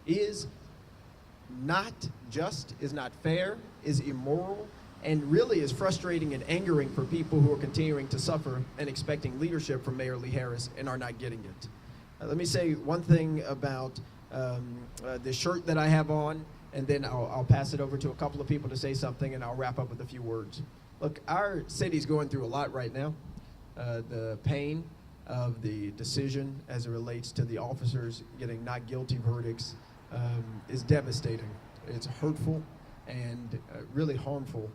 is not just, is not fair, is immoral, and really is frustrating and angering for people who are continuing to suffer and expecting leadership from Mayor Lee Harris and are not getting it. Let me say one thing about the shirt that I have on, and then I'll pass it over to a couple of people to say something, and I'll wrap up with a few words. Look, our city's going through a lot right now. The pain of the decision as it relates to the officers getting not guilty verdicts is devastating. It's hurtful and really harmful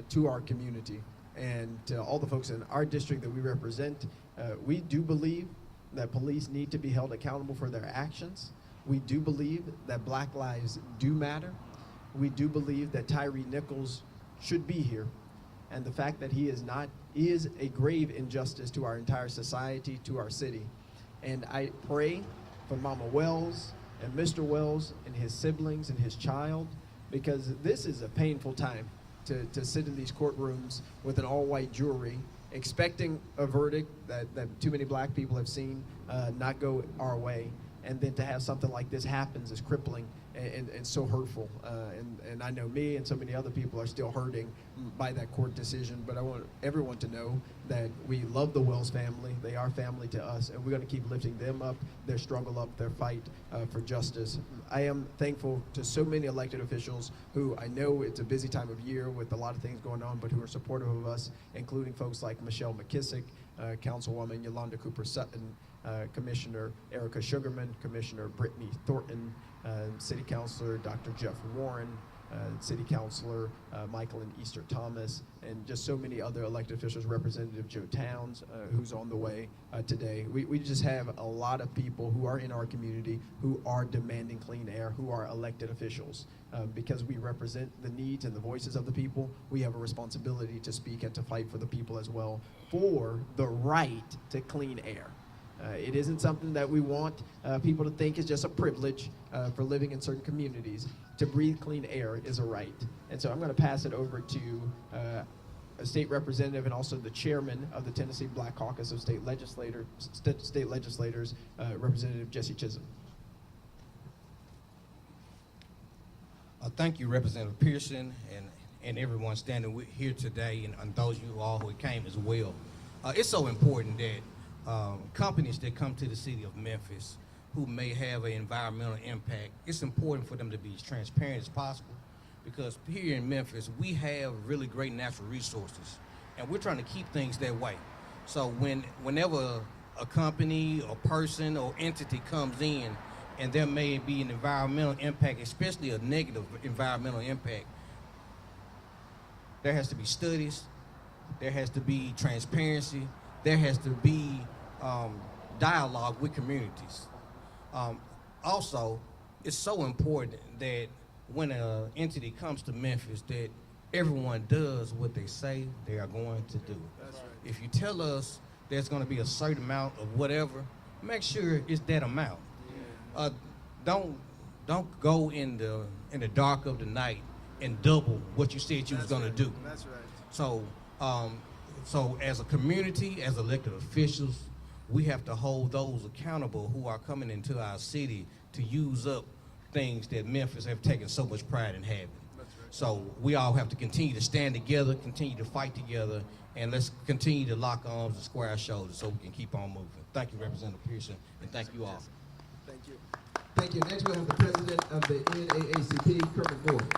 to our community and to all the folks in our district that we represent. We do believe that police need to be held accountable for their actions. We do believe that Black lives do matter. We do believe that Tyree Nichols should be here. And the fact that he is not is a grave injustice to our entire society, to our city. And I pray for Mama Wells and Mr. Wells and his siblings and his child, because this is a painful time to sit in these courtrooms with an all-white jury expecting a verdict that too many Black people have seen not go our way. And then to have something like this happens is crippling and so hurtful. And I know me and so many other people are still hurting by that court decision, but I want everyone to know that we love the Wells family. They are family to us, and we're going to keep lifting them up, their struggle up, their fight for justice. I am thankful to so many elected officials who I know it's a busy time of year with a lot of things going on, but who are supportive of us, including folks like Michelle McKissick, Councilwoman Yolanda Cooper-Sutton, Commissioner Erica Sugarman, Commissioner Brittany Thornton, City Councilor Dr. Jeff Warren, City Councilor Michael and Easter Thomas, and just so many other elected officials, Representative Joe Towns, who's on the way today. We just have a lot of people who are in our community who are demanding clean air, who are elected officials. Because we represent the needs and the voices of the people, we have a responsibility to speak and to fight for the people as well for the right to clean air. It isn't something that we want people to think is just a privilege for living in certain communities. To breathe clean air is a right. And so I'm going to pass it over to a state representative and also the chairman of the Tennessee Black Caucus of State Legislators, Representative Jesse Chisholm. Thank you, Representative Pearson, and everyone standing here today, and those of you all who came as well. It's so important that companies that come to the city of Memphis who may have an environmental impact, it's important for them to be as transparent as possible, because here in Memphis, we have really great natural resources, and we're trying to keep things that way. So whenever a company or person or entity comes in and there may be an environmental impact, especially a negative environmental impact, there has to be studies, there has to be transparency, there has to be dialogue with communities. Also, it's so important that when an entity comes to Memphis that everyone does what they say they are going to do. That's right. If you tell us there's going to be a certain amount of whatever, make sure it's that amount. Yeah. Don't go in the dark of the night and double what you said you was going to do. That's right. So as a community, as elected officials, we have to hold those accountable who are coming into our city to use up things that Memphis have taken so much pride in having. That's right. So we all have to continue to stand together, continue to fight together, and let's continue to lock arms and square our shoulders so we can keep on moving. Thank you, Representative Pearson, and thank you all. Thank you. Thank you. Next we have the president of the NAACP, Kermit Moore.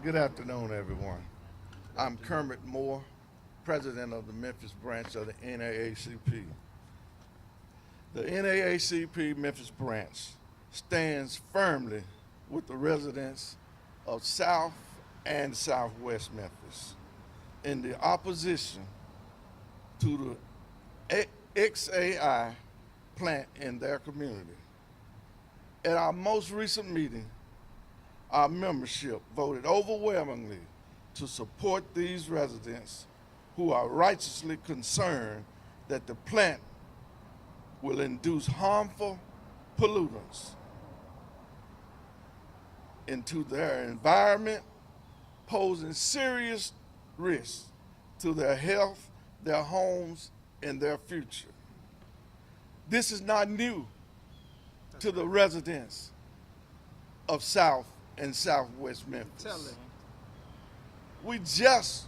Good afternoon, everyone. I'm Kermit Moore, president of the Memphis branch of the NAACP. The NAACP Memphis branch stands firmly with the residents of South and Southwest Memphis in the opposition to the xAI plant in their community. At our most recent meeting, our membership voted overwhelmingly to support these residents who are righteously concerned that the plant will induce harmful pollutants into their environment, posing serious risks to their health, their homes, and their future. This is not new to the residents of South and Southwest Memphis. Tell it. We just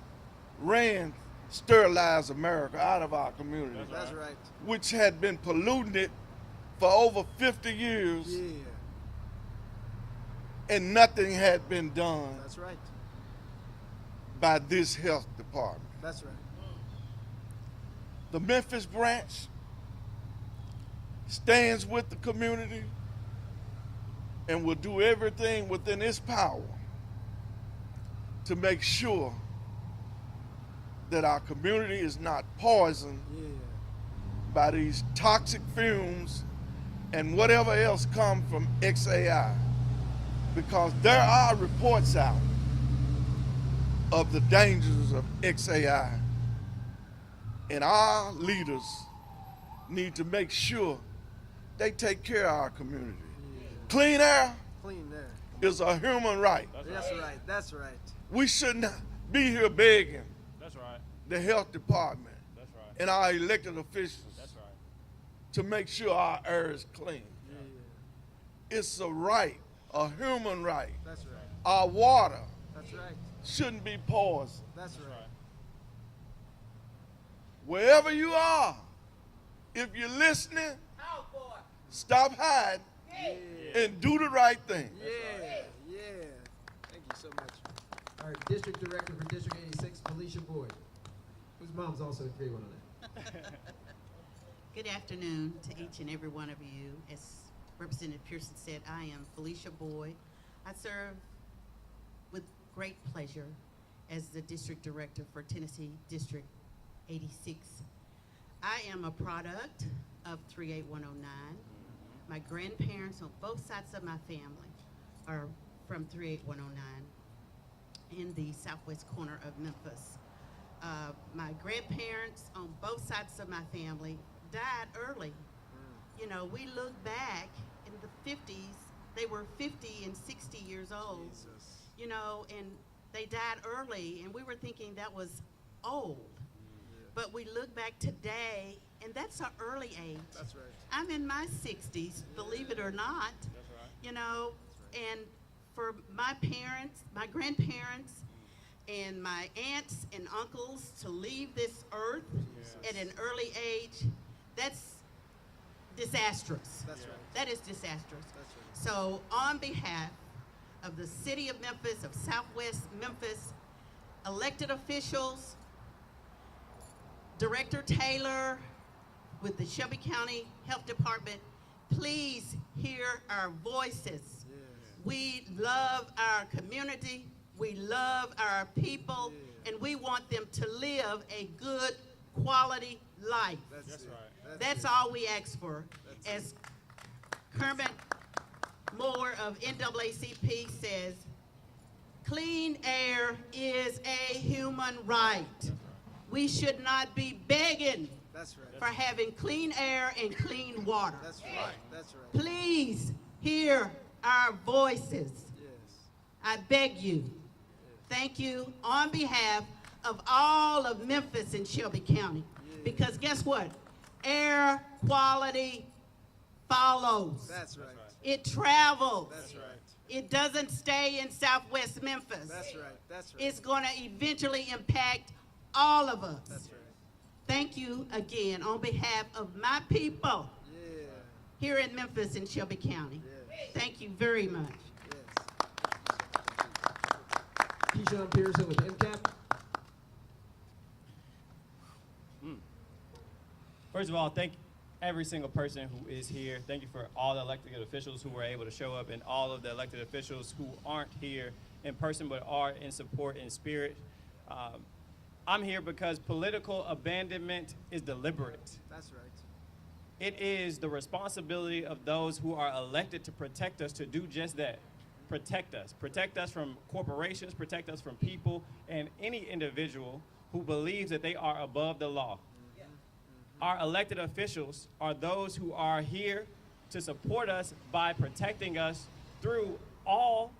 ran Sterilize America out of our community, That's right. which had been polluting it for over 50 years, Yeah, and nothing had been done that's right. by this health department. That's right. The Memphis branch stands with the community and will do everything within its power to make sure that our community is not poisoned Yeah. by these toxic fumes and whatever else come from xAI, because there are reports out of the dangers of xAI, and our leaders need to make sure they take care of our community. Clean air Clean there. is a human right. That's right. That's right. We shouldn't be here begging That's right. the health department That's right. and our elected officials That's right. to make sure our air is clean. Yeah. It's a right, a human right. That's right. Our water That's right. shouldn't be poisoned. That's That's right. right. Wherever you are, if you're listening, stop hiding and do the right thing. Yeah. Yeah. Thank you so much. All right, District Director for District 86, Felicia Boyd, whose mom's also a great one on that. Good afternoon to each and every one of you. As Representative Pearson said, I am Felicia Boyd. I serve with great pleasure as the District Director for Tennessee District 86. I am a product of 38109. My grandparents on both sides of my family are from 38109 in the southwest corner of Memphis. My grandparents on both sides of my family died early. You know, we look back in the 50s, they were 50 and 60 years old, Jesus. you know, and they died early, and we were thinking that was old. But we look back today, and that's an early age. That's right. I'm in my 60s, believe it or not, That's right. you know, and for my parents, my grandparents, and my aunts and uncles to leave this earth at an early age, that's disastrous. That's right. That is disastrous. That's right. So on behalf of the city of Memphis, of Southwest Memphis, elected officials, Director Taylor with the Shelby County Health Department, please hear our voices. Yeah. We love our community, we love our people, and we want them to live a good quality life. That's it. right. That's it. all we ask for. That's As Kermit Moore of NAACP says, clean air is a human right. We should not be begging That's right. for having clean air and clean water. That's right. That's right. Please hear our voices. Yes. I beg you. Thank you on behalf of all of Memphis and Shelby County. Because guess what? Air quality follows. That's right. It travels. That's right. It doesn't stay in Southwest Memphis. That's right. That's right. It's going to eventually impact all of us. That's right. Thank you again on behalf of my people Yeah. here in Memphis and Shelby County. Yes. Thank you very much. Yes. Keyshawn Pearson with MCAP. First of all, thank every single person who is here. Thank you for all the elected officials who were able to show up, and all of the elected officials who aren't here in person but are in support in spirit. I'm here because political abandonment is deliberate. That's right. It is the responsibility of those who are elected to protect us to do just that. Protect us. Protect us from corporations, protect us from people, and any individual who believes that they are above the law. Our elected officials are those who are here to support us by protecting us through all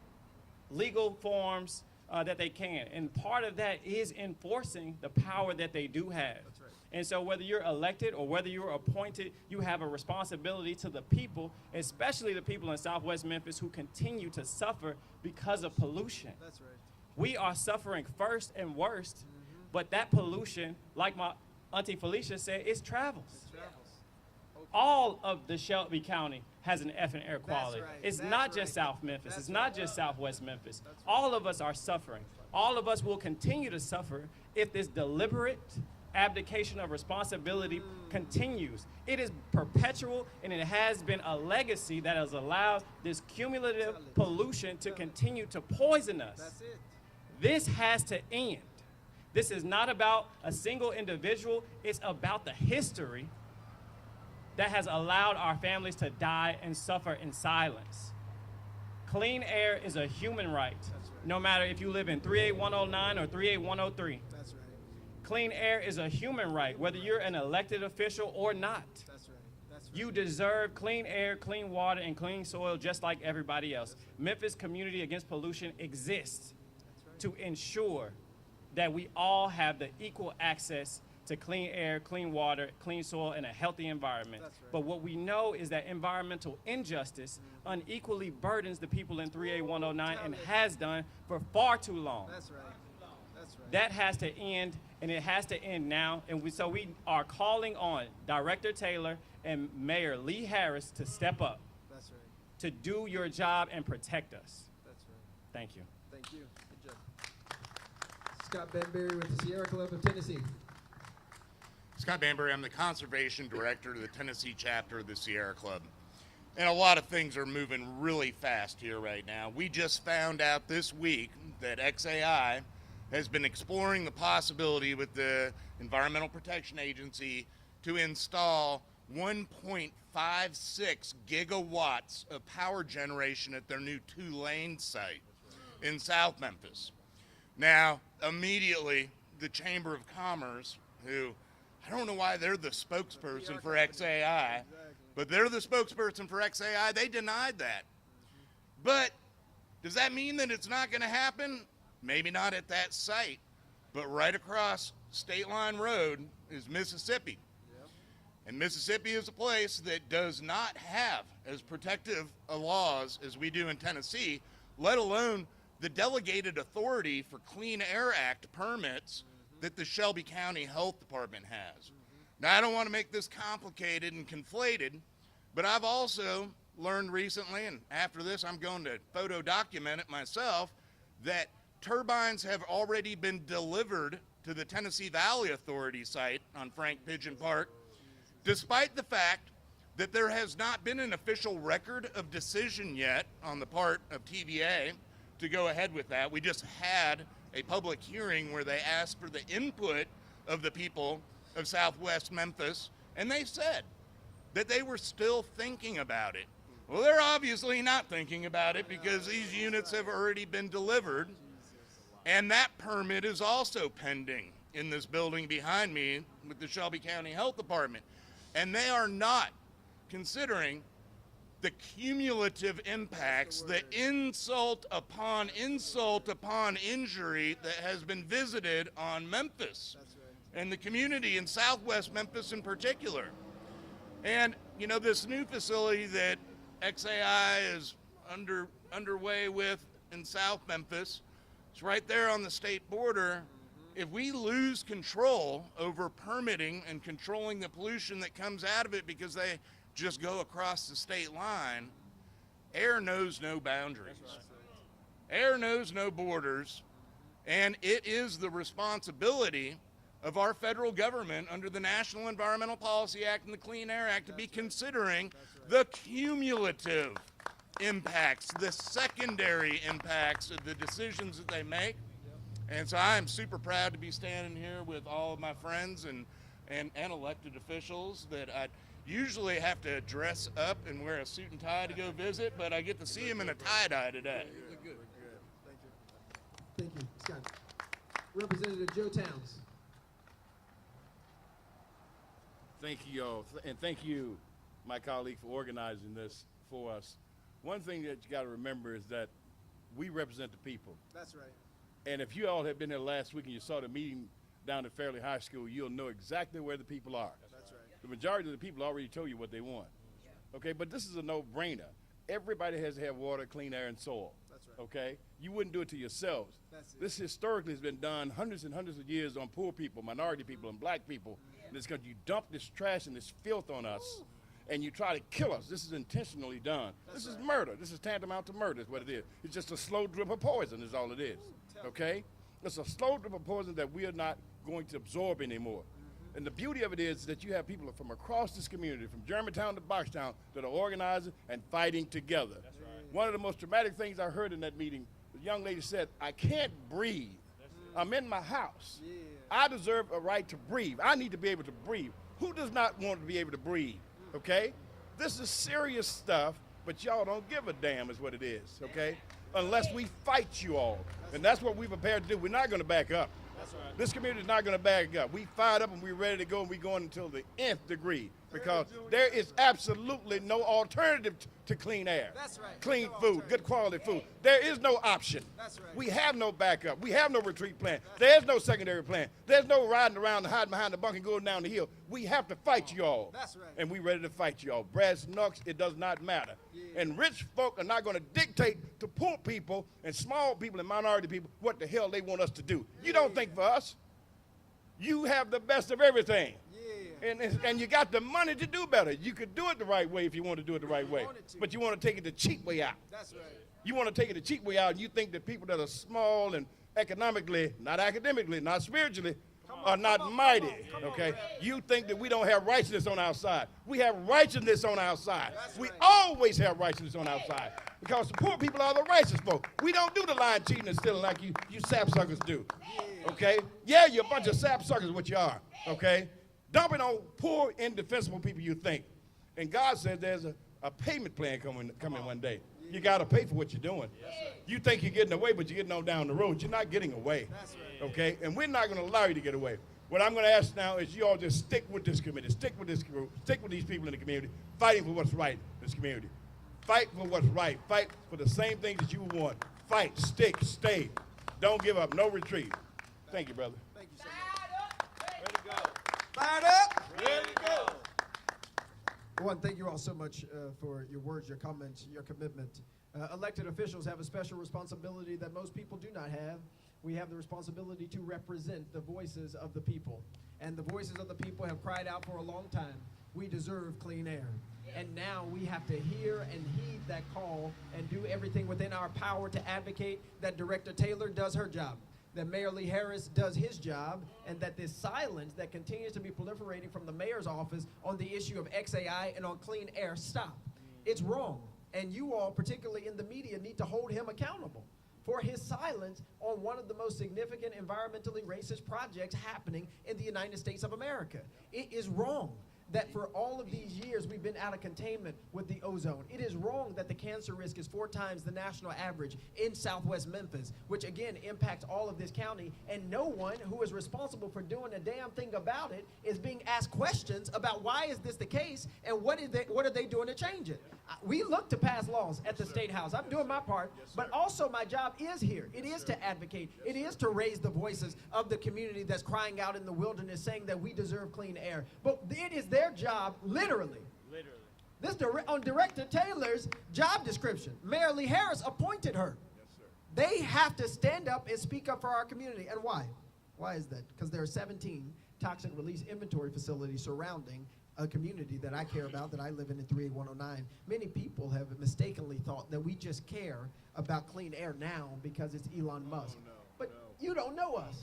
legal forms that they can. And part of that is enforcing the power that they do have. That's right. And so whether you're elected or whether you're appointed, you have a responsibility to the people, especially the people in Southwest Memphis who continue to suffer because of pollution. That's right. We are suffering first and worst, but that pollution, like my Auntie Felicia said, it travels. All of the Shelby County has an effing air quality. right. It's That's not just right. South Memphis. That's It's not just Southwest Memphis. All of us are suffering. All of us will continue to suffer if this deliberate abdication of responsibility continues. It is perpetual, and it has been a legacy that has allowed this cumulative pollution to continue to poison us. That's it. This has to end. This is not about a single individual. It's about the history that has allowed our families to die and suffer in silence. Clean air is a human right, no matter if you live in 38109 or 38103. That's right. Clean air is a human right, whether you're an elected official or not. That's right. That's right. You deserve clean air, clean water, and clean soil just like everybody else. Memphis Community Against Pollution exists to ensure that we all have the equal access to clean air, clean water, clean soil, and a healthy environment. That's right. But what we know is that environmental injustice unequally burdens the people in 38109 and has done for far too long. That's right. That's right. That has to end, and it has to end now. And so we are calling on Director Taylor and Mayor Lee Harris to step up, That's right. to do your job and protect us. That's right. Thank you. Thank you. Good job. Scott Benberry with the Sierra Club of Tennessee. Scott Banbury, I'm the Conservation Director to the Tennessee chapter of the Sierra Club. And a lot of things are moving really fast here right now. We just found out this week that xAI has been exploring the possibility with the Environmental Protection Agency to install 1.56 gigawatts of power generation at their new Tulane site in South Memphis. Now, immediately, the Chamber of Commerce, who I don't know why they're the spokesperson for xAI, but they're the spokesperson for xAI. They denied that. But does that mean that it's not going to happen? Maybe not at that site, but right across State Line Road is Mississippi. And Mississippi is a place that does not have as protective laws as we do in Tennessee, let alone the delegated authority for Clean Air Act permits that the Shelby County Health Department has. Now, I don't want to make this complicated and conflated, but I've also learned recently, and after this I'm going to photo document it myself, that turbines have already been delivered to the Tennessee Valley Authority site on Frank Pigeon Park, despite the fact that there has not been an official record of decision yet on the part of TVA to go ahead with that. We just had a public hearing where they asked for the input of the people of Southwest Memphis, and they said that they were still thinking about it. Well, they're obviously not thinking about it because these units have already been delivered, and that permit is also pending in this building behind me with the Shelby County Health Department. And they are not considering the cumulative impacts, the insult upon injury that has been visited on Memphis and the community in Southwest Memphis in particular. And, you know, this new facility that xAI is underway with in South Memphis, it's right there on the state border. If we lose control over permitting and controlling the pollution that comes out of it because they just go across the state line, air knows no boundaries. Air knows no borders, and it is the responsibility of our federal government under the National Environmental Policy Act and the Clean Air Act to be considering the cumulative impacts, the secondary impacts of the decisions that they make. And so I am super proud to be standing here with all of my friends and elected officials that I usually have to dress up and wear a suit and tie to go visit, but I get to see them in a tie-dye today. Thank you, Scott. Representative Joe Towns. Thank you all, and thank you, my colleague, for organizing this for us. One thing that you got to remember is that we represent the people. That's right. And if you all had been there last week and you saw the meeting down at Fairleigh High School, you'll know exactly where the people are. That's right. The majority of the people already told you what they want. Okay, but this is a no-brainer. Everybody has to have water, clean air, and soil. That's right. Okay? You wouldn't do it to yourselves. That's it. This historically has been done hundreds and hundreds of years on poor people, minority people, and black people. And it's because you dump this trash and this filth on us, and you try to kill us. This is intentionally done. This is murder. This is tantamount to murder is what it is. It's just a slow drip of poison is all it is. Okay? It's a slow drip of poison that we are not going to absorb anymore. And the beauty of it is that you have people from across this community, from Germantown to Boxtown, that are organizing and fighting together. That's right. One of the most dramatic things I heard in that meeting, the young lady said, I can't breathe. I'm in my house. Yeah. I deserve a right to breathe. I need to be able to breathe. Who does not want to be able to breathe? Okay? This is serious stuff, but y'all don't give a damn is what it is, okay? Unless we fight you all. And that's what we're prepared to do. We're not going to back up. That's right. This community is not going to back up. We fired up and we're ready to go, and we're going until the nth degree because there is absolutely no alternative to clean air. That's right. Clean No food, alternative. good quality food. There is no option. That's right. We have no backup. We have no retreat plan. There's no secondary plan. There's no riding around and hiding behind the bunk and going down the hill. We have to fight you all. That's right. And we're ready to fight you all. Brass knucks, it does not matter. Yeah. And rich folk are not going to dictate to poor people and small people and minority people what the hell they want us to do. You don't think for us. You have the best of everything. Yeah. And you got the money to do better. You could do it the right way if you want to do it the right way. wanted to. But you want to take it the cheap way out. That's right. You want to take it the cheap way out, and you think that people that are small and economically, not academically, not spiritually, are not mighty, okay? You think that we don't have righteousness on our side. We have righteousness on our side. We always have righteousness on our side because the poor people are the righteous folk. We don't do the lying, cheating, and stealing like you sapsuckers do, okay? Yeah, you're a bunch of sapsuckers, what you are, okay? Dumping on poor, indefensible people you think. And God said there's a payment plan coming one day. You got to pay for what you're doing. You think you're getting away, but you're getting on down the road. You're not getting away. That's right. Okay? And we're not going to allow you to get away. What I'm going to ask now is you all just stick with this committee, stick with this group, stick with these people in the community, fighting for what's right in this community. Fight for what's right. Fight for the same things that you want. Fight, stick, stay. Don't give up. No retreat. Thank you, brother. Thank you so much. Way to go. Fired up. Way to go. One, thank you all so much for your words, your comments, your commitment. Elected officials have a special responsibility that most people do not have. We have the responsibility to represent the voices of the people. And the voices of the people have cried out for a long time, we deserve clean air. And now we have to hear and heed that call and do everything within our power to advocate that Director Taylor does her job, that Mayor Lee Harris does his job, and that this silence that continues to be proliferating from the mayor's office on the issue of xAI and on clean air stop. It's wrong. And you all, particularly in the media, need to hold him accountable for his silence on one of the most significant environmentally racist projects happening in the United States of America. It is wrong that for all of these years we've been out of containment with the ozone. It is wrong that the cancer risk is 4 times the national average in Southwest Memphis, which again impacts all of this county, and no one who is responsible for doing a damn thing about it is being asked questions about why is this the case and what are they doing to change it. We look to pass laws at the State House. I'm doing my part, but also my job is here. It is to advocate. It is to raise the voices of the community that's crying out in the wilderness saying that we deserve clean air. But it is their job, literally. This on Director Taylor's job description. Mayor Lee Harris appointed her. They have to stand up and speak up for our community. And why? Why is that? Because there are 17 toxic release inventory facilities surrounding a community that I care about, that I live in 38109. Many people have mistakenly thought that we just care about clean air now because it's Elon Musk. But you don't know us.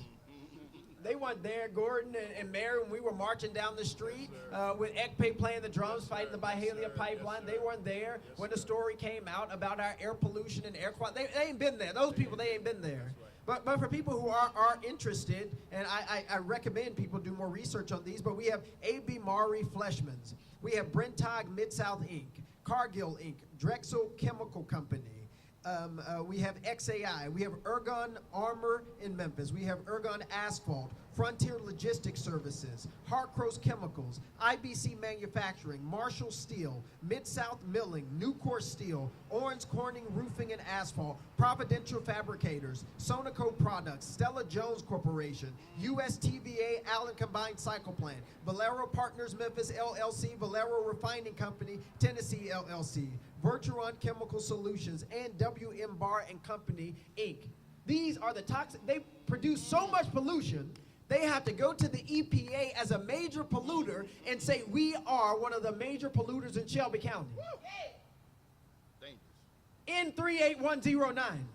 They weren't there, Gordon and Mary, when we were marching down the street with Ekpe playing the drums, fighting the Byhalia pipeline. They weren't there when the story came out about our air pollution and air quality. They ain't been there. Those people, they ain't been there. But for people who are interested, and I recommend people do more research on these, but we have A.B. Maury Fleshmans. We have Brentag Mid-South Inc., Cargill Inc., Drexel Chemical Company. We have xAI. We have Ergon Armor in Memphis. We have Ergon Asphalt, Frontier Logistics Services, Harcross Chemicals, IBC Manufacturing, Marshall Steel, Mid-South Milling, Nucor Steel, Owens Corning Roofing and Asphalt, Providential Fabricators, Sonoco Products, Stella Jones Corporation, US TVA Allen Combined Cycle Plant, Valero Partners Memphis LLC, Valero Refining Company, Tennessee LLC, Virtuon Chemical Solutions, and WM Bar and Company, Inc. These are the toxic, they produce so much pollution, they have to go to the EPA as a major polluter and say we are one of the major polluters in Shelby County. In 38109.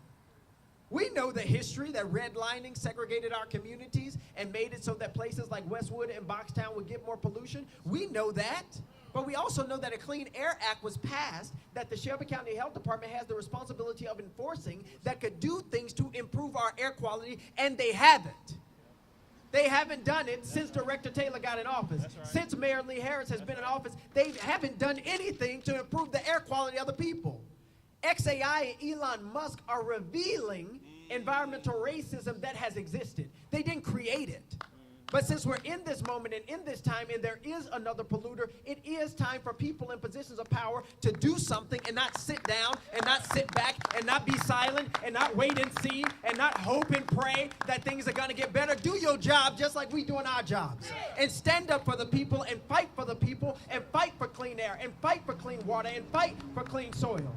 We know the history that redlining segregated our communities and made it so that places like Westwood and Boxtown would get more pollution. We know that. But we also know that a Clean Air Act was passed that the Shelby County Health Department has the responsibility of enforcing that could do things to improve our air quality, and they haven't. They haven't done it since Director Taylor got in office. Right. Since Mayor Lee Harris has been in office, they haven't done anything to improve the air quality of the people. xAI and Elon Musk are revealing environmental racism that has existed. They didn't create it. But since we're in this moment and in this time and there is another polluter, it is time for people in positions of power to do something and not sit down and not sit back and not be silent and not wait and see and not hope and pray that things are going to get better. Do your job just like we doing our jobs. And stand up for the people and fight for the people and fight for clean air and fight for clean water and fight for clean soil.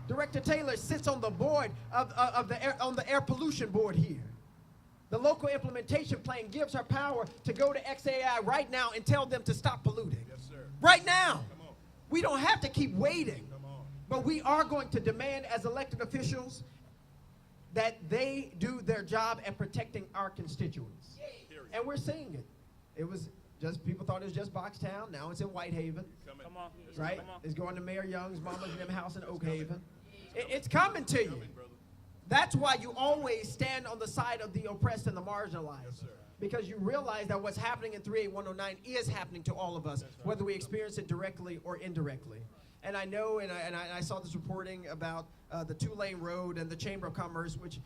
Director Taylor sits on the board of the air pollution board here. The local implementation plan gives her power to go to xAI right now and tell them to stop polluting. Yes, sir. Right now. Come on. We don't have to keep waiting. Come on. But we are going to demand as elected officials that they do their job at protecting our constituents. Period. And we're seeing it. It was just, people thought it was just Boxtown. Now it's in Whitehaven, Coming. Come on. right? Come on. It's going to Mayor Young's Mama's Them house in Oak Haven. It's coming to you. Coming, brother. That's why you always stand on the side of the oppressed and the marginalized. Yes, sir. Because you realize that what's happening in 38109 is happening to all of us, whether we experience it directly or indirectly. And I know, and I saw this reporting about the two-lane road and the Chamber of Commerce, which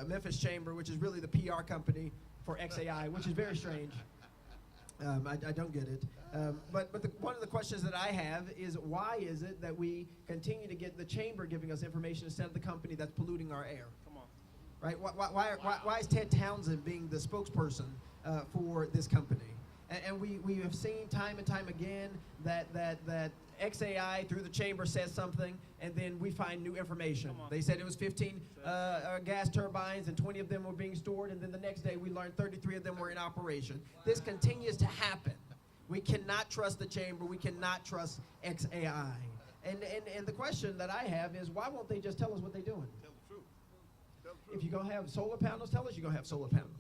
Memphis Chamber, which is really the PR company for xAI, which is very strange. I don't get it. But one of the questions that I have is, why is it that we continue to get the chamber giving us information instead of the company that's polluting our air? Come on. Right? Why is Ted Townsend being the spokesperson for this company? And we have seen time and time again that xAI through the chamber says something, and then we find new information. They said it was 15 gas turbines and 20 of them were being stored, and then the next day we learned 33 of them were in operation. This continues to happen. We cannot trust the chamber. We cannot trust xAI. And the question that I have is, why won't they just tell us what they're doing? Tell the truth. Tell the truth. If you're going to have solar panels, tell us you're going to have solar panels.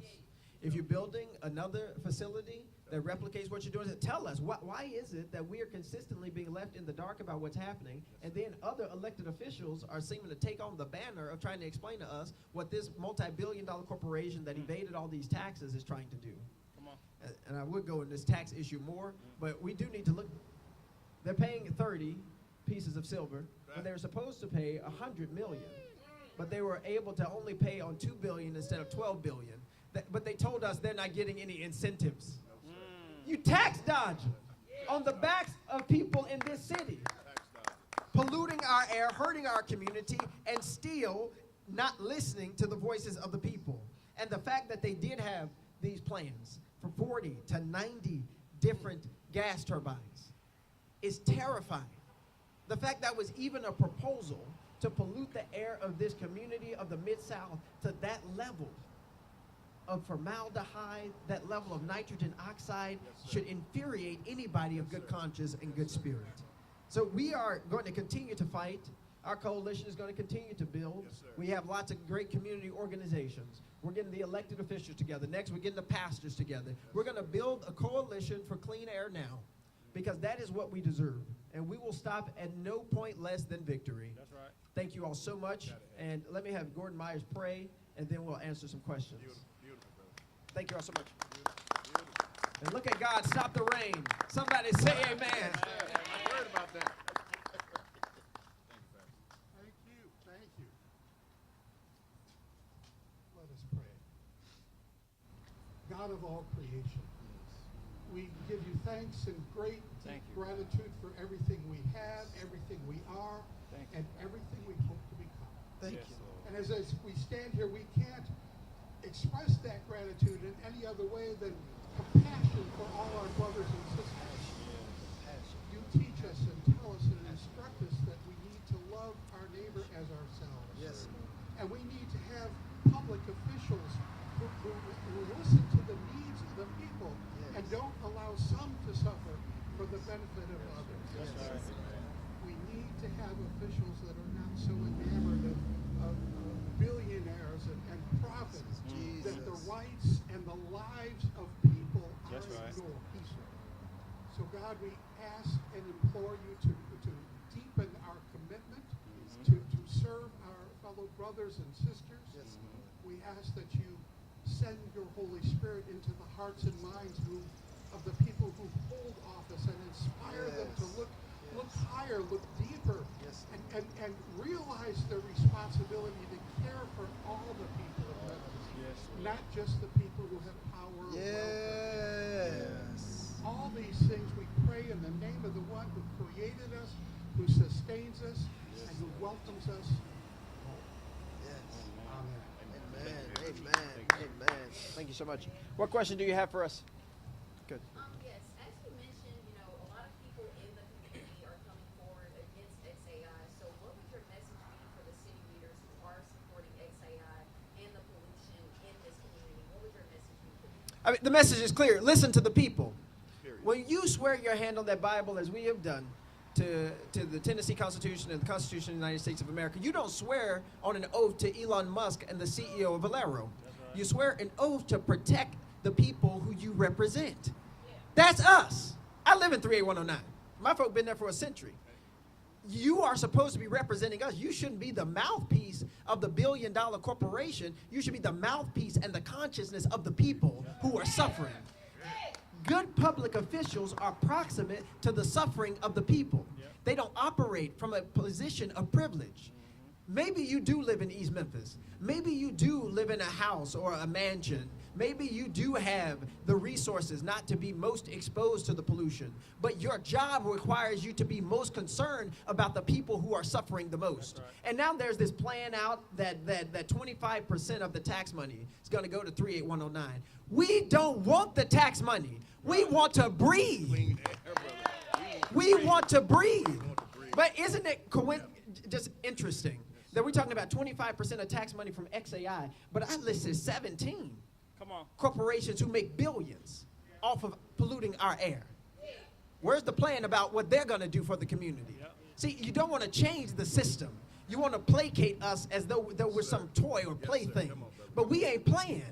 If you're building another facility that replicates what you're doing, tell us, why is it that we are consistently being left in the dark about what's happening, and then other elected officials are seeming to take on the banner of trying to explain to us what this multi-billion-dollar corporation that evaded all these taxes is trying to do? Come on. And I would go in this tax issue more, but we do need to look. They're paying 30 pieces of silver when they were supposed to pay 100 million, but they were able to only pay on 2 billion instead of 12 billion. But they told us they're not getting any incentives. You tax dodge on the backs of people in this city, polluting our air, hurting our community, and still not listening to the voices of the people. And the fact that they did have these plans for 40 to 90 different gas turbines is terrifying. The fact that was even a proposal to pollute the air of this community of the Mid-South to that level of formaldehyde, that level of nitrogen oxide, should infuriate anybody of good conscience and good spirit. So we are going to continue to fight. Our coalition is going to continue to build. Yes, sir. We have lots of great community organizations. We're getting the elected officials together. Next, we're getting the pastors together. We're going to build a coalition for clean air now, because that is what we deserve. And we will stop at no point less than victory. That's right. Thank you all so much. And let me have Gordon Myers pray, and then we'll answer some questions. Beautiful, brother. Thank you all so much. Beautiful. And look at God stop the rain. Somebody say amen. I heard about that. Thank you. Thank you. Let us pray. God of of all creation. We give you thanks and great Thank you. gratitude for everything we have, everything we are, Thank you. and everything we hope to become. Thank Yes, you. Lord. And as we stand here, we can't express that gratitude in any other way than compassion for all our brothers and sisters. You teach us and tell us and instruct us that we need to love our neighbor as ourselves. Yes. And we need to have public officials who listen to the needs of the people and don't allow some to suffer for the benefit of others. We need to have officials that are not so enamored of billionaires and profits that the rights and the lives of people are That's right. ignored. So God, we ask and implore you to deepen our commitment to serve our fellow brothers and sisters. We ask that you send your Holy Spirit into the hearts and minds of the people who hold office and inspire them to look higher, look deeper, and realize their responsibility to care for all the people of Memphis, not just the people who have power or welfare. All these things we pray in the name of the one who created us, who sustains us, and who welcomes us home. Amen. Amen. Thank you so much. What question do you have for us? Good. Yes, as you mentioned, a lot of people in the community are coming forward against xAI. So what would your message be for the city leaders who are supporting xAI and the pollution in this community? What would your message be for them? I mean, the message is clear. Listen to the people. When you swear your hand on that Bible, as we have done, to the Tennessee Constitution and the Constitution of the United States of America, you don't swear on an oath to Elon Musk and the CEO of Valero. You swear an oath to protect the people who you represent. That's us. I live in 38109. My folk been there for a century. You are supposed to be representing us. You shouldn't be the mouthpiece of the billion-dollar corporation. You should be the mouthpiece and the consciousness of the people who are suffering. Good public officials are proximate to the suffering of the people. They don't operate from a position of privilege. Maybe you do live in East Memphis. Maybe you do live in a house or a mansion. Maybe you do have the resources not to be most exposed to the pollution. But your job requires you to be most concerned about the people who are suffering the most. And now there's this plan out that 25% of the tax money is going to go to 38109. We don't want the tax money. We want to breathe. We want to breathe. But isn't it just interesting that we're talking about 25% of tax money from xAI, but I listed 17 Come on. corporations who make billions off of polluting our air. Where's the plan about what they're going to do for the community? See, you don't want to change the system. You want to placate us as though we're some toy or plaything. But we ain't playing.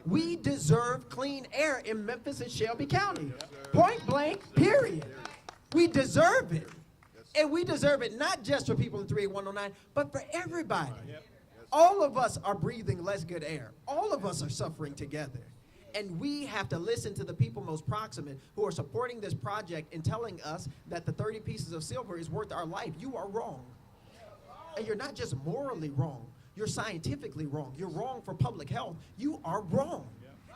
We deserve clean air in Memphis and Shelby County. Point blank, period. We deserve it. And we deserve it not just for people in 38109, but for everybody. All of us are breathing less good air. All of us are suffering together. And we have to listen to the people most proximate who are supporting this project and telling us that the 30 pieces of silver is worth our life. You are wrong. And you're not just morally wrong. You're scientifically wrong. You're wrong for public health. You are wrong.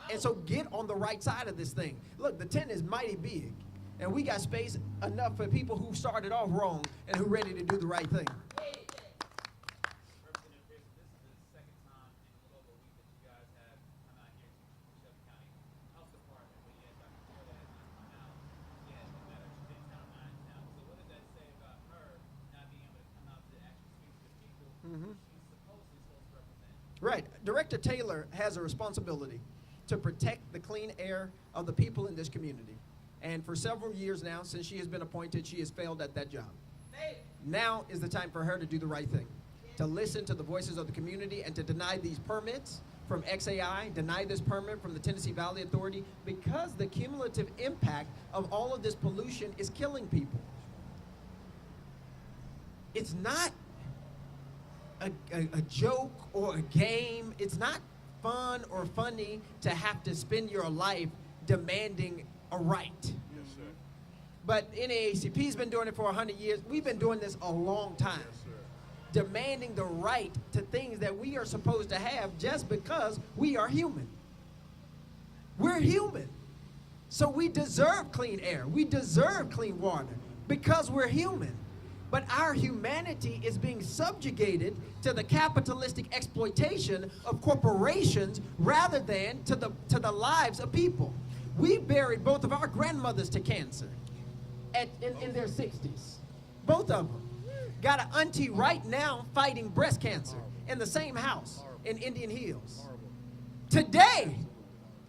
And so get on the right side of this thing. Look, the tent is mighty big. And we got space enough for people who started off wrong and who are ready to do the right thing. Representative Pearson, this is the second time in a little over a week that you guys have come out here to Shelby County Health Department, but yet Dr. Taylor has not come out yet, no matter if she's in town or not in town. So what does that say about her not being able to come out to actually speak to the people she's supposed to represent? Right. Director Taylor has a responsibility to protect the clean air of the people in this community. And for several years now, since she has been appointed, she has failed at that job. Now is the time for her to do the right thing, to listen to the voices of the community and to deny these permits from xAI, deny this permit from the Tennessee Valley Authority, because the cumulative impact of all of this pollution is killing people. It's not a joke or a game. It's not fun or funny to have to spend your life demanding a right. Yes, sir. But NAACP's been doing it for 100 years. We've been doing this a long time. Yes, sir. Demanding the right to things that we are supposed to have just because we are human. We're human. So we deserve clean air. We deserve clean water because we're human. But our humanity is being subjugated to the capitalistic exploitation of corporations rather than to the lives of people. We buried both of our grandmothers to cancer in their 60s. Both of them. Got an auntie right now fighting breast cancer in the same house in Indian Hills. Today,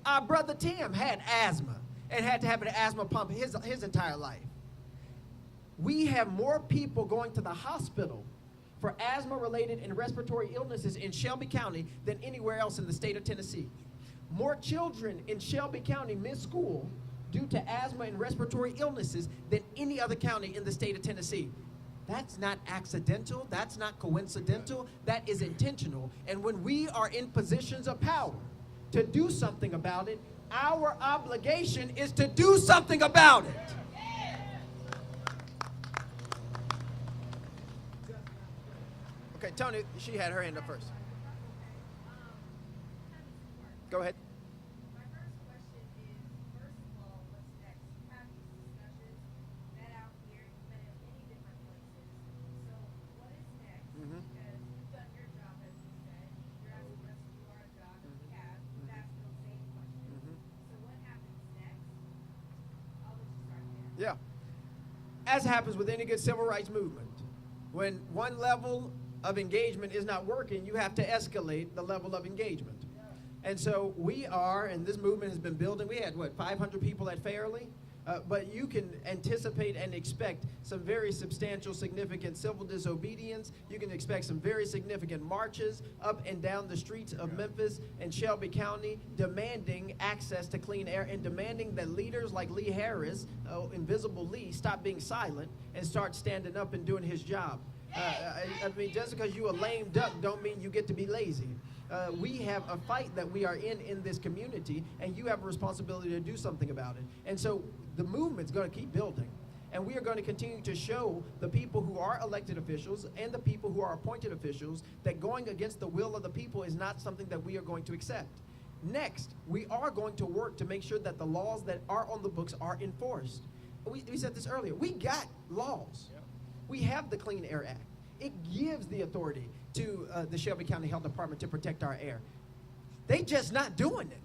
our brother Tim had asthma and had to have an asthma pump his entire life. We have more people going to the hospital for asthma-related and respiratory illnesses in Shelby County than anywhere else in the state of Tennessee. More children in Shelby County miss school due to asthma and respiratory illnesses than any other county in the state of Tennessee. That's not accidental, that's not coincidental, that is intentional. And when we are in positions of power to do something about it, our obligation is to do something about it. Okay, Tony, she had her hand up first. Go ahead. My first question is, first of all, what's next? You have these discussions, met out here, you've met at many different places. So what is next? Because you've done your job, as you said. You're asking us to do our job, and we have. We've asked those same questions. So what happens next? I'll let you start there. Yeah. As happens with any good civil rights movement, when one level of engagement is not working, you have to escalate the level of engagement. And so we are, and this movement has been building, we had, 500 people at Fairleigh? But you can anticipate and expect some very substantial, significant civil disobedience. You can expect some very significant marches up and down the streets of Memphis and Shelby County, demanding access to clean air and demanding that leaders like Lee Harris, Invisible Lee, stop being silent and start standing up and doing his job. I mean, just because you a lame duck don't mean you get to be lazy. We have a fight that we are in this community, and you have a responsibility to do something about it. And so the movement's going to keep building, and we are going to continue to show the people who are elected officials and the people who are appointed officials that going against the will of the people is not something that we are going to accept. Next, we are going to work to make sure that the laws that are on the books are enforced. We said this earlier. We got laws. We have the Clean Air Act. It gives the authority to the Shelby County Health Department to protect our air. They just not doing it,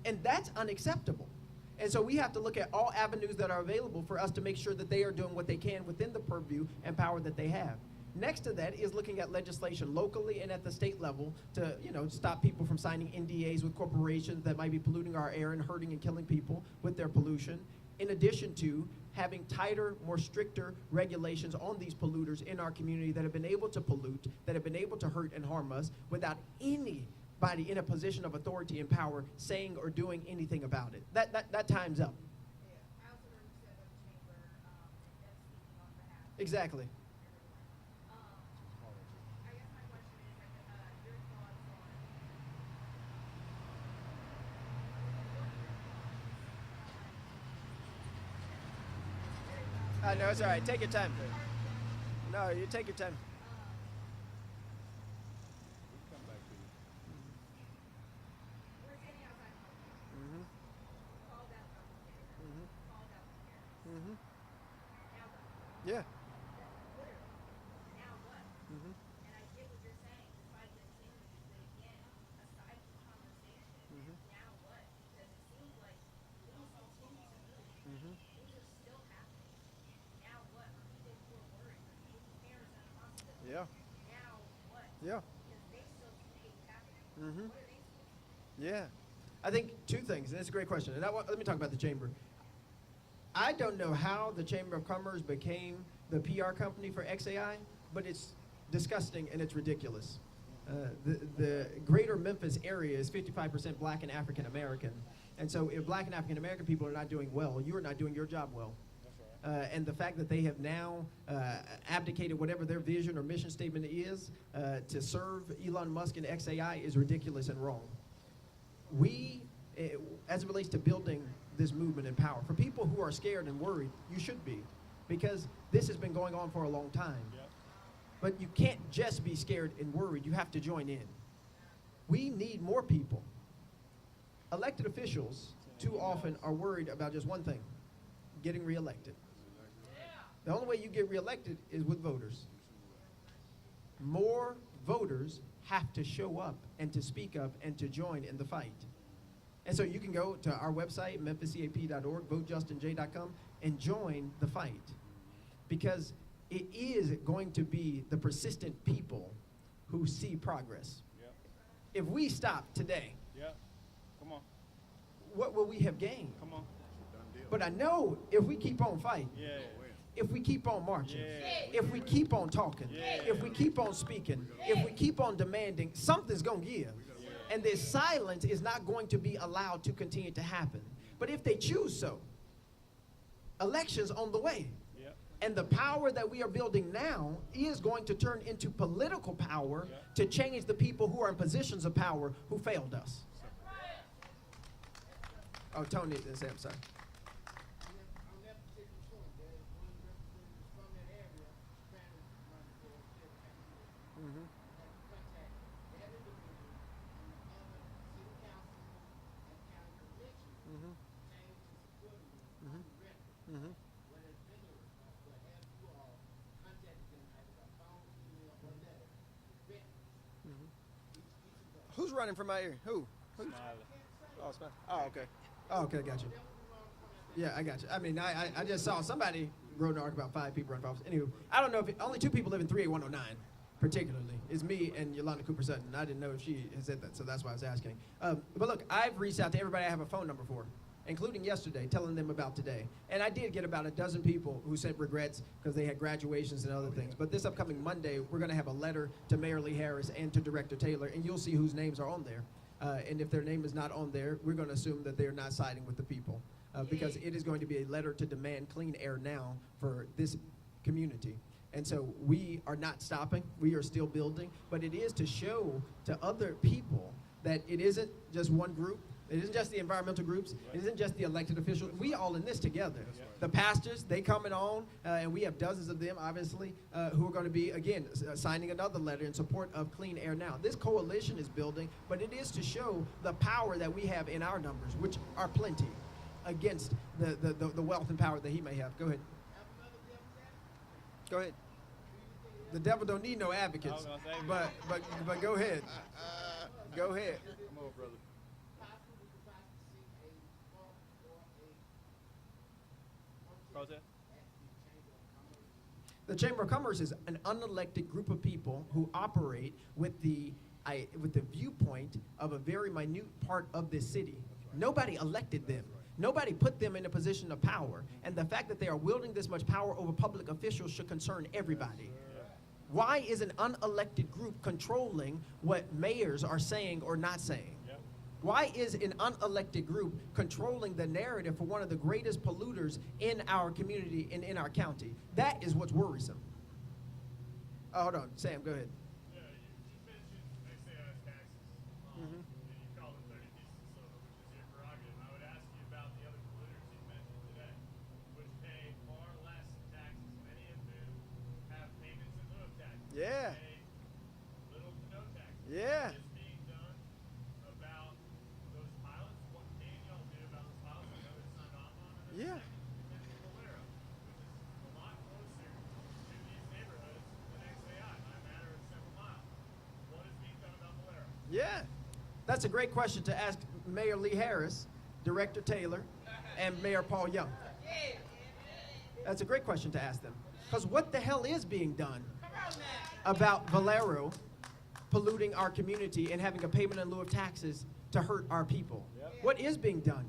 and that's unacceptable. And so we have to look at all avenues that are available for us to make sure that they are doing what they can within the purview and power that they have. Next to that is looking at legislation locally and at the state level to, stop people from signing NDAs with corporations that might be polluting our air and hurting and killing people with their pollution, in addition to having tighter, more stricter regulations on these polluters in our community that have been able to pollute, that have been able to hurt and harm us without anybody in a position of authority and power saying or doing anything about it. That time's up. Yeah, I also heard you said about the chamber, and them speaking on behalf of Exactly. everyone. I guess my question is, your thoughts on No, it's all right. Take your time. No, you take your time. we're standing outside of home. Called out about the chamber. Called out the parents. Now what? Yeah. Literally. Now what? And I get what you're saying, despite them saying this, but again, aside from conversation, now what? Because it seems like things continue to move. Things are still happening. Now what? For people who are worried, for people whose parents are in the hospital. Yeah. Now what? Yeah. Because they still see things happening. What are they supposed to do? Yeah. I think two things, and it's a great question. And let me talk about the chamber. I don't know how the Chamber of Commerce became the PR company for xAI, but it's disgusting and it's ridiculous. The greater Memphis area is 55% black and African American. And so if black and African American people are not doing well, you are not doing your job well. And the fact that they have now abdicated whatever their vision or mission statement is to serve Elon Musk and xAI is ridiculous and wrong. We, as it relates to building this movement and power, for people who are scared and worried, you should be, because this has been going on for a long time. But you can't just be scared and worried. You have to join in. We need more people. Elected officials too often are worried about just one thing, getting reelected. The only way you get reelected is with voters. More voters have to show up and to speak up and to join in the fight. And so you can go to our website, memphiscap.org, votejustinj.com, and join the fight. Because it is going to be the persistent people who see progress. Yep. If we stop today, Yep. Come on. what will we have gained? Come on. But I know if we keep on fighting, Yeah. if we keep on marching, Yeah. if we keep on talking, Yeah. if we keep on speaking, if we keep on demanding, something's going to give. And this silence is not going to be allowed to continue to happen. But if they choose so, elections on the way. Yep. And the power that we are building now is going to turn into political power to change the people who are in positions of power who failed us. Oh, Tony didn't say, I'm sorry. On that particular point, there's one representative from that area trying to run for state council. Have contact that individual and the other city council and county commission came to support you on the record. What has been the response? But have you all contacted them either by phone, email, or letter? Each of those. Who's running from my ear? Who? Smiley. Oh, Smiley. Oh, okay. Oh, okay, got you. Yeah, I got you. I mean, I just saw somebody wrote an article about 5 people running for office. Anywho, I don't know if only 2 people live in 38109, particularly. It's me and Yolanda Cooper Sutton. I didn't know if she had said that, so that's why I was asking. But look, I've reached out to everybody I have a phone number for, including yesterday, telling them about today. And I did get about a dozen people who sent regrets because they had graduations and other things. But this upcoming Monday, we're going to have a letter to Mayor Lee Harris and to Director Taylor, and you'll see whose names are on there. And if their name is not on there, we're going to assume that they're not siding with the people. Because it is going to be a letter to demand clean air now for this community. And so we are not stopping. We are still building. But it is to show to other people that it isn't just one group. It isn't just the environmental groups. It isn't just the elected officials. We all in this together. The pastors, they coming on, and we have dozens of them, obviously, who are going to be, again, signing another letter in support of Clean Air Now. This coalition is building, but it is to show the power that we have in our numbers, which are plenty, against the wealth and power that he may have. Go ahead. Go ahead. The devil don't need no advocates, but go ahead. Go ahead. Come on, brother. Protest? The Chamber of Commerce is an unelected group of people who operate with the viewpoint of a very minute part of this city. Nobody elected them. Nobody put them in a position of power. And the fact that they are wielding this much power over public officials should concern everybody. Why is an unelected group controlling what mayors are saying or not saying? Why is an unelected group controlling the narrative for one of the greatest polluters in our community and in our county? That is what's worrisome. Oh, hold on. Sam, go ahead. Yeah, you mentioned xAI taxes, and you called it 30 pieces of silver, which is your prerogative. I would ask you about the other polluters you mentioned today, which pay far less taxes. Many of whom have payments in lieu of taxes. Yeah. Pay little to no taxes. Yeah. What is being done about those pilots? What can y'all do about those pilots? I know it's signed off on. And Yeah. Valero, which is a lot closer to these neighborhoods than xAI by a matter of several miles. What is being done about Valero? Yeah. That's a great question to ask Mayor Lee Harris, Director Taylor, and Mayor Paul Young. That's a great question to ask them. Because what the hell is being done about Valero polluting our community and having a payment in lieu of taxes to hurt our people? What is being done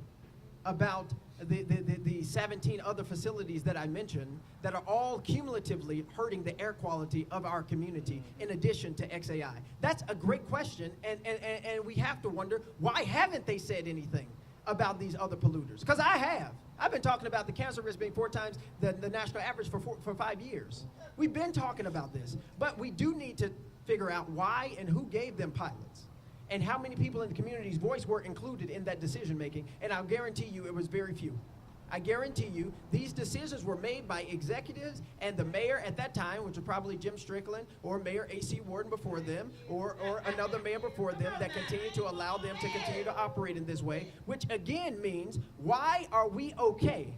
about the 17 other facilities that I mentioned that are all cumulatively hurting the air quality of our community in addition to xAI? That's a great question, and we have to wonder, why haven't they said anything about these other polluters? Because I have. I've been talking about the cancer risk being 4 times the national average for 5 years. We've been talking about this, but we do need to figure out why and who gave them pilots, and how many people in the community's voice were included in that decision making, and I'll guarantee you it was very few. I guarantee you, these decisions were made by executives and the mayor at that time, which was probably Jim Strickland or Mayor A.C. Warden before them, or another mayor before them, that continued to allow them to continue to operate in this way, which again means, why are we okay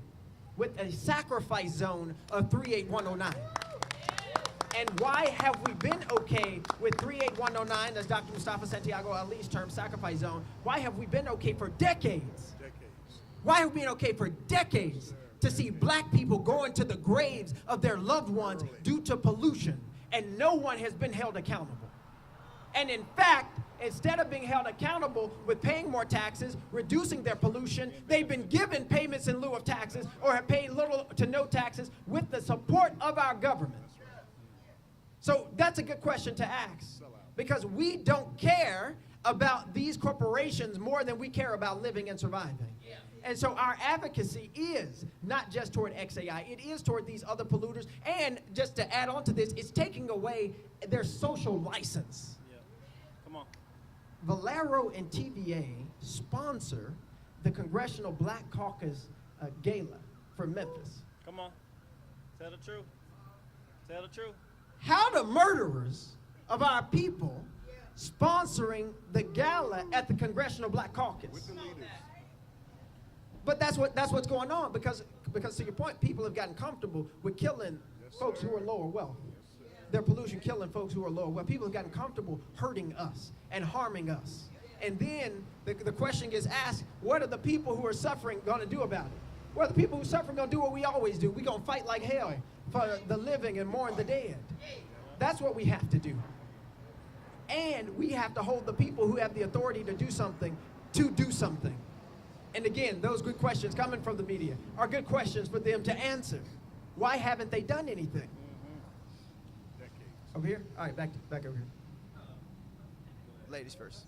with a sacrifice zone of 38109? And why have we been okay with 38109, as Dr. Mustafa Santiago Ali's term, sacrifice zone? Why have we been okay for decades? Why have we been okay for decades to see black people going to the graves of their loved ones due to pollution, and no one has been held accountable? And in fact, instead of being held accountable with paying more taxes, reducing their pollution, they've been given payments in lieu of taxes or have paid little to no taxes with the support of our government. So that's a good question to ask, because we don't care about these corporations more than we care about living and surviving. And so our advocacy is not just toward xAI, it is toward these other polluters. And just to add on to this, it's taking away their social license. Come on. Valero and TVA sponsor the Congressional Black Caucus Gala for Memphis. Come on. Tell the truth. Tell the truth. How the murderers of our people sponsoring the gala at the Congressional Black Caucus? But that's what's going on, because to your point, people have gotten comfortable with killing folks who are lower wealth. Their pollution killing folks who are lower wealth. People have gotten comfortable hurting us and harming us. And then the question gets asked, what are the people who are suffering going to do about it? What are the people who are suffering going to do what we always do? We're going to fight like hell for the living and mourn the dead. That's what we have to do. And we have to hold the people who have the authority to do something to do something. And again, those good questions coming from the media are good questions for them to answer. Why haven't they done anything? Over here? All right, back over here. Ladies first.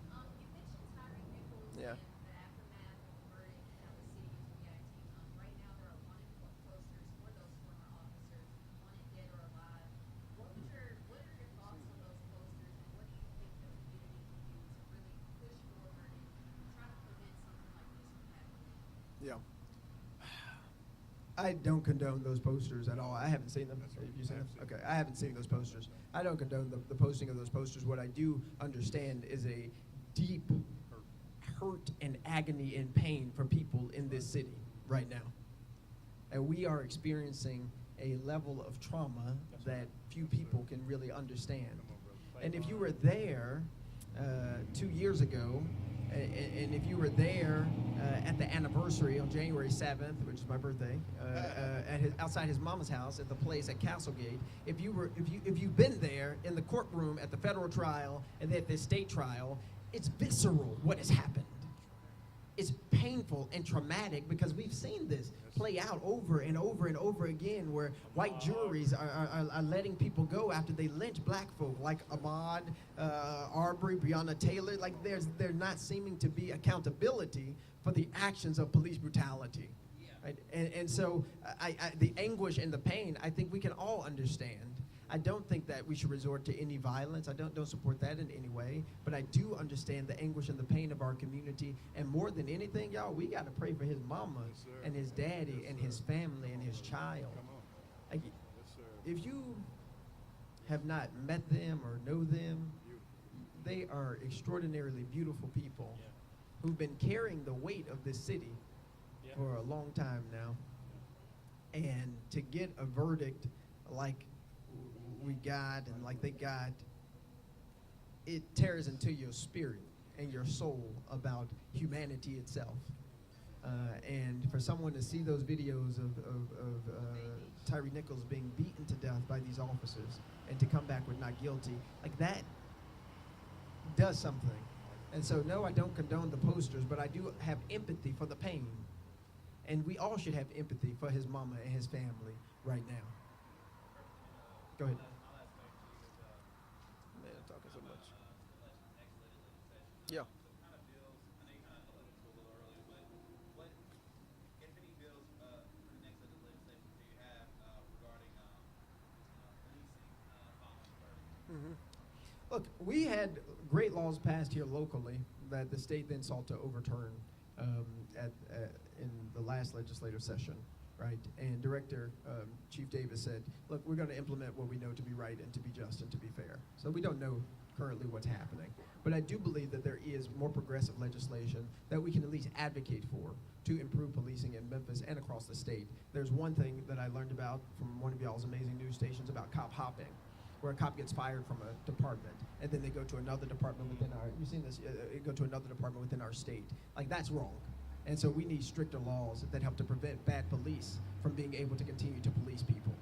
You mentioned Tyre Nichols Yeah. and the aftermath of the verdict and how the city is reacting. Right now, there are wanted posters for those former officers, wanted dead or alive. What are your thoughts on those posters, and what do you think the community can do to really push forward and try to prevent something like this from happening? Yeah. I don't condone those posters at all. I haven't seen them. Have you seen them? Okay, I haven't seen those posters. I don't condone the posting of those posters. What I do understand is a deep hurt and agony and pain for people in this city right now. And we are experiencing a level of trauma that few people can really understand. And if you were there 2 years ago, and if you were there at the anniversary on January 7th, which is my birthday, outside his mama's house at the place at Castlegate, if you've been there in the courtroom at the federal trial and at the state trial, it's visceral what has happened. It's painful and traumatic, because we've seen this play out over and over and over again, where white juries are letting people go after they lynch black folk, like Ahmaud Arbery, Breonna Taylor. Like there not seeming to be accountability for the actions of police brutality. Right? And so the anguish and the pain, I think we can all understand. I don't think that we should resort to any violence. I don't support that in any way. But I do understand the anguish and the pain of our community. And more than anything, y'all, we got to pray for his mama and his daddy and his family and his child. Like, if you have not met them or know them, they are extraordinarily beautiful people who've been carrying the weight of this city for a long time now. And to get a verdict like we got and like they got, it tears into your spirit and your soul about humanity itself. And for someone to see those videos of Tyre Nichols being beaten to death by these officers and to come back with not guilty, like that does something. And so no, I don't condone the posters, but I do have empathy for the pain. And we all should have empathy for his mama and his family right now. Go ahead. Man, I'm talking so much. Yeah. Look, we had great laws passed here locally that the state then sought to overturn in the the last legislative session, right? And Chief Davis said, look, we're going to implement what we know to be right and to be just and to be fair. So we don't know currently what's happening. But I do believe that there is more progressive legislation that we can at least advocate for to improve policing in Memphis and across the state. There's one thing that I learned about from one of y'all's amazing news stations about cop hopping, where a cop gets fired from a department and then they go to another department within you've seen this, go to another department within our state. Like, that's wrong. And so we need stricter laws that help to prevent bad police from being able to continue to police people.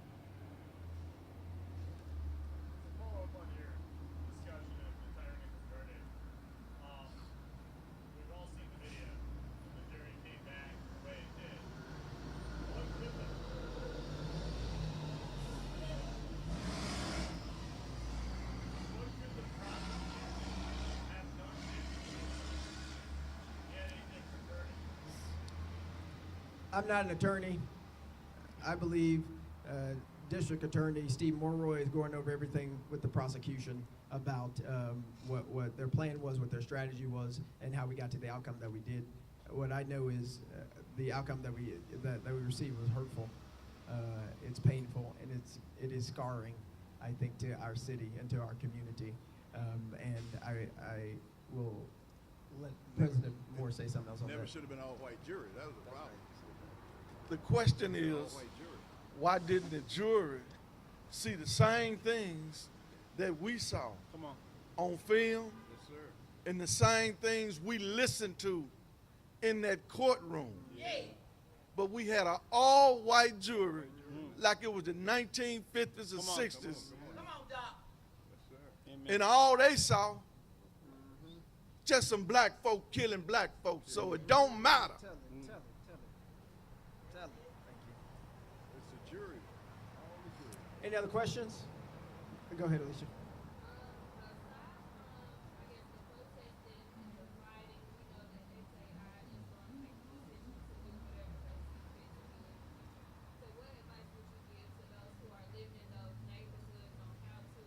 Follow up on your discussion of the tyranny converted. We've all seen the video. The jury came back the way it did. What could the prosecution have done differently to get a different verdict? I'm not an attorney. I believe District Attorney Steve Morroy is going over everything with the prosecution about what their plan was, what their strategy was, and how we got to the outcome that we did. What I know is the outcome that we received was hurtful. It's painful, and it is scarring, I think, to our city and to our community. And I will let President Moore say something else on Never that. should have been an all-white jury. That was the problem. The question is, All-white jury. why didn't the jury see the same things that we saw Come on. on film Yes, sir. and the same things we listened to in that courtroom? But we had an all-white jury like it was the 1950s or Come on, 60s. Come on, Doc. Yes, sir. Amen. And all they saw, just some black folk killing black folks. So it don't matter. Tell it. Thank you. It's the jury. All the jury. Any other questions? Go ahead, Alicia. Aside from, I guess, the protesting and the rioting, we know that xAI is going to make decisions to do whatever they see fit to do. So what advice would you give to those who are living in those neighborhoods on how to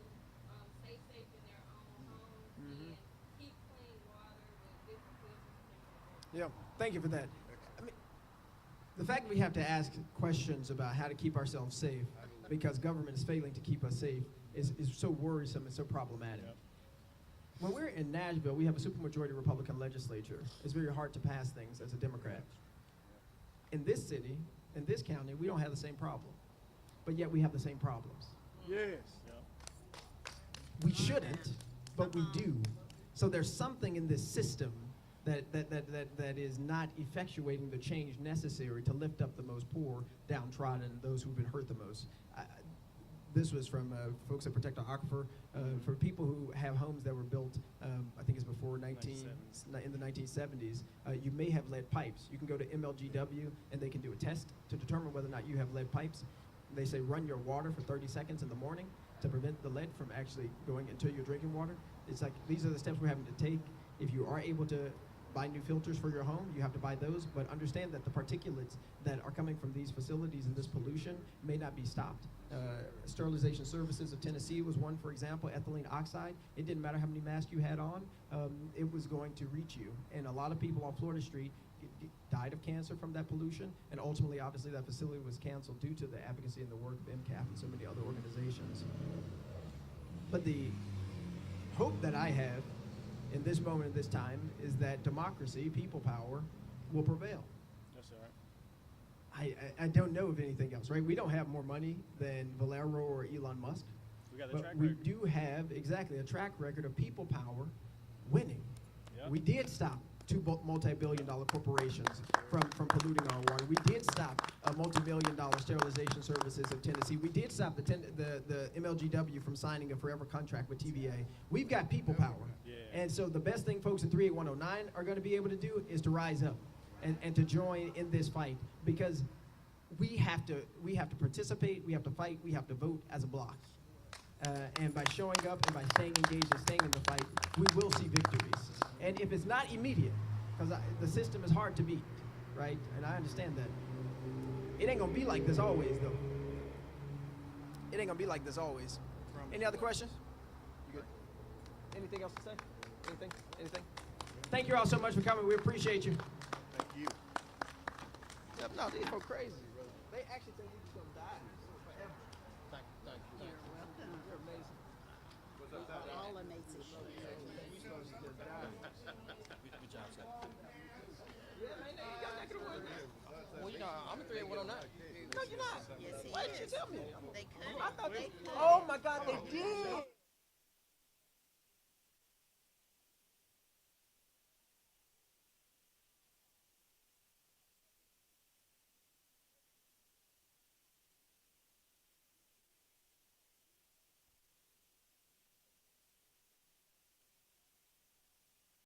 stay safe in their own homes and keep clean water with different filters and things like that? Yeah, thank you for that. I mean, the fact that we have to ask questions about how to keep ourselves safe because government is failing to keep us safe is so worrisome and so problematic. Yep. When we're in Nashville, we have a supermajority Republican legislature. It's very hard to pass things as a Democrat. In this city, in this county, we don't have the same problem, but yet we have the same problems. Yes. We shouldn't, but we do. So there's something in this system that is not effectuating the change necessary to lift up the most poor, downtrodden, those who've been hurt the most. This was from folks that protect our aquifer, for people who have homes that were built, I think it's before in the 1970s. You may have lead pipes. You can go to MLGW and they can do a test to determine whether or not you have lead pipes. They say run your water for 30 seconds in the morning to prevent the lead from actually going into your drinking water. It's like these are the steps we're having to take. If you are able to buy new filters for your home, you have to buy those, but understand that the particulates that are coming from these facilities and this pollution may not be stopped. Sterilization Services of Tennessee was one, for example, ethylene oxide. It didn't matter how many masks you had on, it was going to reach you. And a lot of people on Florida Street died of cancer from that pollution, and ultimately, obviously, that facility was canceled due to the advocacy and the work of MCAP and so many other organizations. But the hope that I have in this moment, in this time, is that democracy, people power, will prevail. That's all right. I don't know of anything else, right? We don't have more money than Valero or Elon Musk. We got the But track we record. do have, exactly, a track record of people power winning. Yeah. We did stop two multi-billion-dollar corporations from polluting our water. We did stop multi-million-dollar sterilization services of Tennessee. We did stop the MLGW from signing a forever contract with TVA. We've got people power. Yeah. And so the best thing folks in 38109 are going to be able to do is to rise up and to join in this fight, because we have to participate, we have to fight, we have to vote as a block. And by showing up and by staying engaged and staying in the fight, we will see victories. And if it's not immediate, because the system is hard to beat, right? And I understand that. It ain't gonna be like this always, though. It ain't gonna be like this always. Any other questions? You good? Anything else to say? Anything? Thank you all so much for coming. We appreciate you. Thank you. No, these folks crazy, bro. They actually think we just gonna die forever. Thank you. You're welcome. You're amazing. All amazing. We supposed to just die. Good job, sir. Yeah, man, they got that good one. Well, you know, I'm a 3-109. No, you're not. Yes, he Why didn't you is. tell me? They could. I thought They they. could. Oh my God, they did.